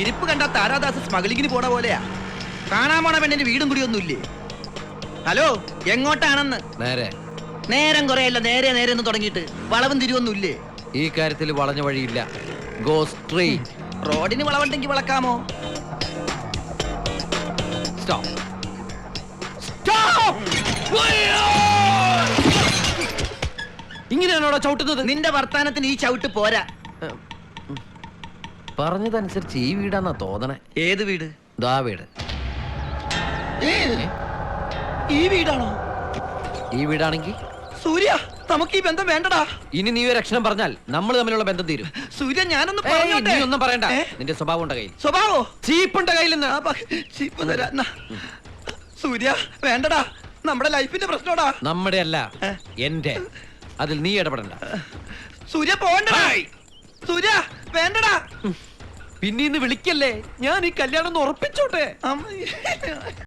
ഇരിപ്പ് കണ്ട താരാദാസ് സ്മഗ്ലിങ്ങിന് പോണ പോലെയാ. കാണാൻ പോണ പെണ്ണിന്റെ വീടും കൂടിയൊന്നുമില്ലേ? ഹലോ, എങ്ങോട്ടാണെന്ന്? നേരം കുറയല്ല, നേരെ നേരെ ഒന്ന് തുടങ്ങിയിട്ട് വളവും തിരിവൊന്നുമില്ലേ? ഈ കാര്യത്തിൽ വളഞ്ഞ വഴിയില്ല. Go straight. റോഡിന് വളവുണ്ടെങ്കിൽ വളക്കാമോ? സ്റ്റോപ്പ്. ഇങ്ങനെയാണോ ചവിട്ടുന്നത്? നിന്റെ വർത്താനത്തിന് ഈ ചവിട്ട് പോരാ. പറഞ്ഞതനുസരിച്ച് ഈ വീടാന്നാ തോന്നണേ. ഏത് വീട്? ദാ വീട്. ഈ വീടാണോ? ഈ വീടാണെങ്കിൽ സൂര്യ, നമുക്ക് ഈ ബന്ധം വേണ്ടടാ. ഇനി നീ ഒരു അക്ഷരം പറഞ്ഞാൽ നമ്മൾ തമ്മിലുള്ള ബന്ധം തീരും. സൂര്യ, ഞാനൊന്ന് നീ ഒന്നും പറയണ്ട. നിന്റെ സ്വഭാവം ഉണ്ട് കയ്യിൽ. സ്വഭാവോ? ചീപ്പുണ്ട് കയ്യിൽ നിന്ന്. ചീപ്പ് തരാ. സൂര്യ, വേണ്ടടാ. നമ്മുടെ ലൈഫിന്റെ പ്രശ്നോടാ. നമ്മുടെ അല്ല, എന്റെ. അതിൽ നീ ഇടപെടണ്ട. സൂര്യ, പോണ്ടടാ. സൂര്യ, വേണ്ടടാ. പിന്നെ ഇന്ന് വിളിക്കല്ലേ, ഞാൻ ഈ കല്യാണം ഒന്ന് ഉറപ്പിച്ചോട്ടെ.